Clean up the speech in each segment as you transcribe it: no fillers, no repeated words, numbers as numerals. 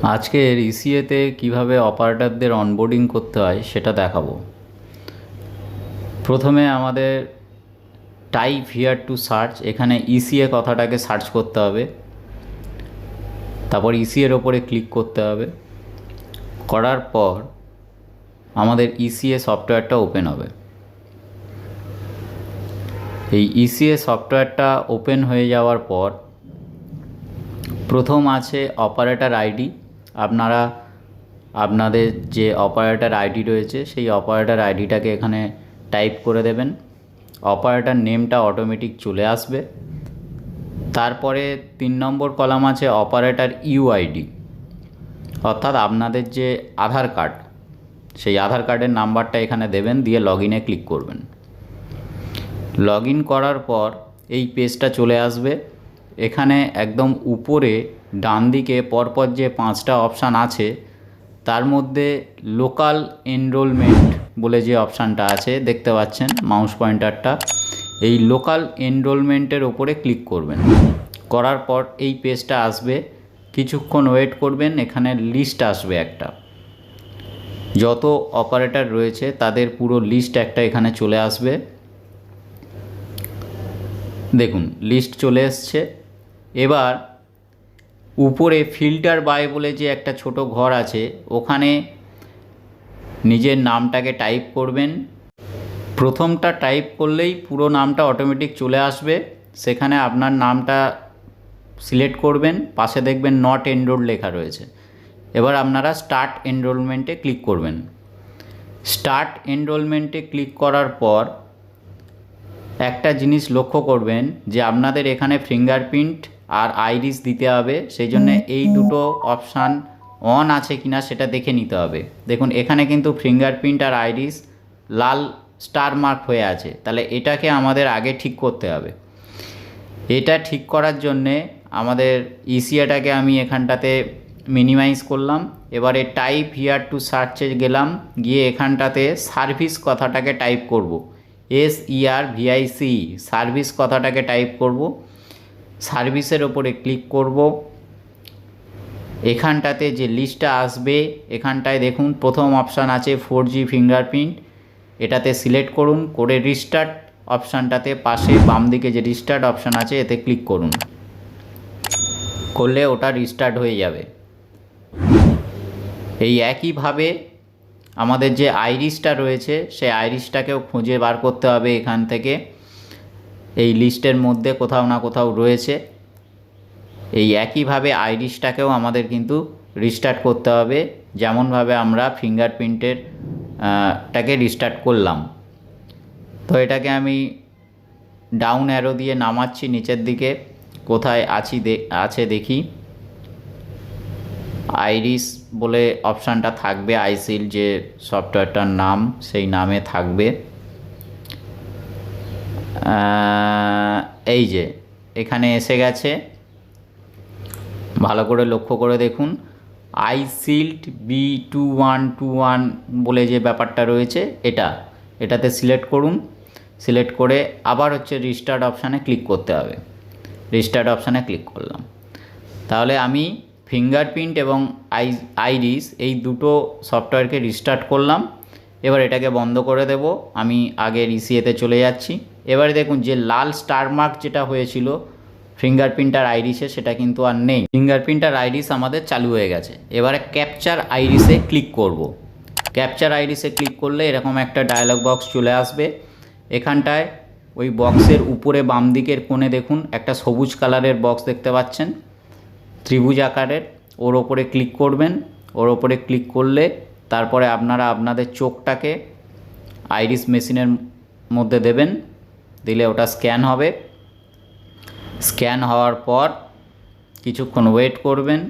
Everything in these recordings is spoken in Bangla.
আজকের ইসিএতে কিভাবে অপারেটরদের অনবোর্ডিং করতে হয় সেটা দেখাবো। প্রথমে আমাদের টাইপ হিয়ার টু সার্চ, এখানে ইসিএ কথাটাকে সার্চ করতে হবে। তারপর ইসিএর ওপরে ক্লিক করতে হবে। করার পর আমাদের ইসিএ সফটওয়্যারটা ওপেন হবে। এই ইসিএ সফটওয়্যারটা ওপেন হয়ে যাওয়ার পর প্রথম আছে অপারেটর আইডি। আপনারা আপনাদের যে অপারেটর আইডি রয়েছে সেই অপারেটর আইডিটাকে এখানে টাইপ করে দেবেন। অপারেটর নেমটা অটোমেটিক চলে আসবে। তারপরে 3 নম্বর কলাম আছে অপারেটর ইউআইডি, অর্থাৎ আপনাদের যে আধার কার্ড, সেই আধার কার্ডের নাম্বারটা এখানে দেবেন, দিয়ে লগ ইনে ক্লিক করবেন। লগ ইন করার পর এই পেজটা চলে আসবে। এখানে একদম উপরে ডান দিকে পরপর যে 5টা অপশান আছে তার মধ্যে লোকাল এনরোলমেন্ট বলে যে অপশানটা আছে দেখতে পাচ্ছেন মাউস পয়েন্টারটা, এই লোকাল এনরোলমেন্টের ওপরে ক্লিক করবেন। করার পর এই পেজটা আসবে, কিছুক্ষণ ওয়েট করবেন। এখানে লিস্ট আসবে একটা, যত অপারেটর রয়েছে তাদের পুরো লিস্ট একটা এখানে চলে আসবে। দেখুন লিস্ট চলে এসছে। এবার উপরে ফিল্টার বাই বলে যে একটা ছোট ঘর আছে, ওখানে নিজের নামটাকে টাইপ করবেন। প্রথমটা টাইপ করলেই পুরো নামটা অটোমেটিক চলে আসবে। সেখানে আপনার নামটা সিলেক্ট করবেন, পাশে দেখবেন নট এনরোলড লেখা রয়েছে। এবার আপনারা স্টার্ট এনরোলমেন্টে ক্লিক করবেন। স্টার্ট এনরোলমেন্টে ক্লিক করার পর একটা জিনিস লক্ষ্য করবেন যে আপনাদের এখানে ফিঙ্গারপ্রিন্ট আর আইরিস দিতে হবে, সেই জন্য এই দুটো অপশান অন আছে কিনা সেটা দেখে নিতে হবে। দেখুন এখানে কিন্তু ফিঙ্গারপ্রিন্ট আর আইরিস লাল স্টার মার্ক হয়ে আছে, তাহলে এটাকে আমাদের আগে ঠিক করতে হবে। এটা ঠিক করার জন্যে আমাদের ইসিএটাকে আমি এখানটাতে মিনিমাইজ করলাম। এবারে টাইপ হিয়ার টু সার্চে গেলাম, গিয়ে এখানটাতে সার্ভিস কথাটাকে টাইপ করব। SERVIC সার্ভিস কথাটাকে টাইপ করব। সার্ভিসের ওপরে ক্লিক করব। এখানটাতে যে লিস্টটা আসবে এখানটায় দেখুন প্রথম অপশান আছে 4G ফিঙ্গারপ্রিন্ট, এটাতে সিলেক্ট করুন। করে রিস্টার্ট অপশানটাতে পাশে বাম দিকে যে রিস্টার্ট অপশান আছে এতে ক্লিক করুন। করলে ওটা রিস্টার্ট হয়ে যাবে। এই একইভাবে আমাদের যে আইরিসটা রয়েছে সেই আইরিসটাকেও খুঁজে বার করতে হবে। এখান থেকে এই লিস্টের মধ্যে কোথাও না কোথাও রয়েছে। এই একইভাবে আইরিসটাকেও আমাদের কিন্তু রিস্টার্ট করতে হবে, যেমনভাবে আমরা ফিঙ্গারপ্রিন্টের টাকে রিস্টার্ট করলাম। তো এটাকে আমি ডাউন অ্যারো দিয়ে নামাচ্ছি নিচের দিকে, কোথায় আছে দেখি। আইরিস বলে অপশানটা থাকবে, আইসিল যে সফটওয়্যারটার নাম সেই নামে থাকবে। এই যে এখানে এসে গেছে, ভালো করে লক্ষ্য করে দেখুন। আইসিল্ড B2121 বলে যে ব্যাপারটা রয়েছে এটাতে সিলেক্ট করুন। সিলেক্ট করে আবার হচ্ছে রিস্টার্ট অপশানে ক্লিক করতে হবে। রিস্টার্ট অপশানে ক্লিক করলাম, তাহলে আমি ফিঙ্গারপ্রিন্ট এবং আইরিস এই দুটো সফটওয়্যারকে রিস্টার্ট করলাম। এবার এটাকে বন্ধ করে দেব। আমি আগের ইসিএতে চলে যাচ্ছি। এবারে দেখুন যে লাল স্টার মার্ক যেটা হয়েছিল ফিঙ্গারপ্রিন্ট আর আইরিসে সেটা কিন্তু আর নেই। ফিঙ্গারপ্রিন্ট আর আইরিস আমাদের চালু হয়ে গেছে। এবারে ক্যাপচার আইরিসে ক্লিক করব। ক্যাপচার আইরিসে ক্লিক করলে এরকম একটা ডায়লগ বক্স চলে আসবে। এখানটায় ওই বক্সের উপরে বাম দিকের কোণে দেখুন একটা সবুজ কালারের বক্স দেখতে পাচ্ছেন, ত্রিভুজ আকারের। ওর ওপরে ক্লিক করবেন। ওর ওপরে ক্লিক করলে তারপরে আপনারা আপনাদের চোখটাকে আইরিস মেশিনের মধ্যে দেবেন, দিলে ওটা স্ক্যান হবে। স্ক্যান হওয়ার পর কিছুক্ষণ ওয়েট করবেন,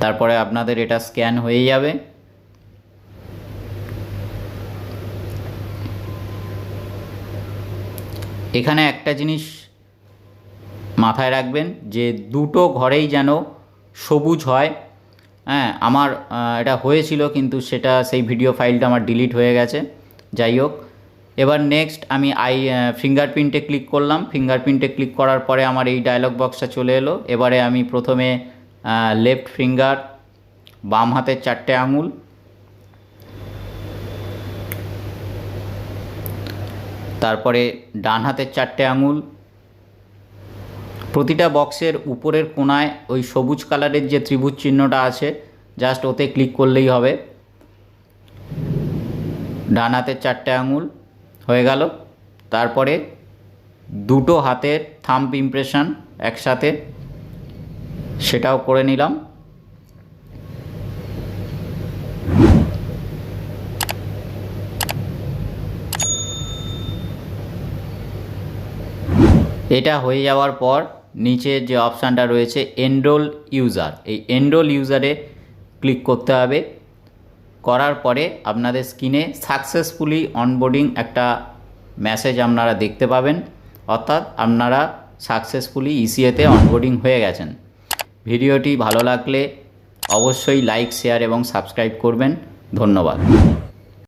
তারপরে আপনাদের এটা স্ক্যান হয়ে যাবে। এখানে একটা জিনিস মাথায় রাখবেন যে দুটো ঘরেই যেন সবুজ হয়। হ্যাঁ, আমার এটা হয়েছিল কিন্তু সেই ভিডিও ফাইলটা আমার ডিলিট হয়ে গেছে। যাই হোক, এবার নেক্সট আমি ফিঙ্গারপ্রিন্টে ক্লিক করলাম। ফিঙ্গারপ্রিন্টে ক্লিক করার পরে আমার এই ডায়লগ বক্সটা চলে এলো। এবারে আমি প্রথমে লেফট ফিঙ্গার, বাম হাতের 4টে আঙুল, তারপরে ডান হাতের 4টে আঙুল, প্রতিটা বক্সের উপরের কোণায় ওই সবুজ কালারের যে ত্রিভুজ চিহ্নটা আছে জাস্ট ওতে ক্লিক করলেই হবে। ডান হাতের 4টে আঙুল হয়ে গেল। তারপরে দুটো হাতের থাম্ব ইমপ্রেশন একসাথে, সেটাও করে নিলাম। এটা হয়ে যাওয়ার পর নিচে যে অপশানটা রয়েছে এনরোল ইউজার, এই এনরোল ইউজারে ক্লিক করতে হবে। করার পরে আপনাদের স্ক্রিনে সাকসেসফুলি অনবোর্ডিং একটা মেসেজ আপনারা দেখতে পাবেন, অর্থাৎ আপনারা সাকসেসফুলি ইসিএতে অনবোর্ডিং হয়ে গেছেন। ভিডিওটি ভালো লাগলে অবশ্যই লাইক, শেয়ার এবং সাবস্ক্রাইব করবেন। ধন্যবাদ।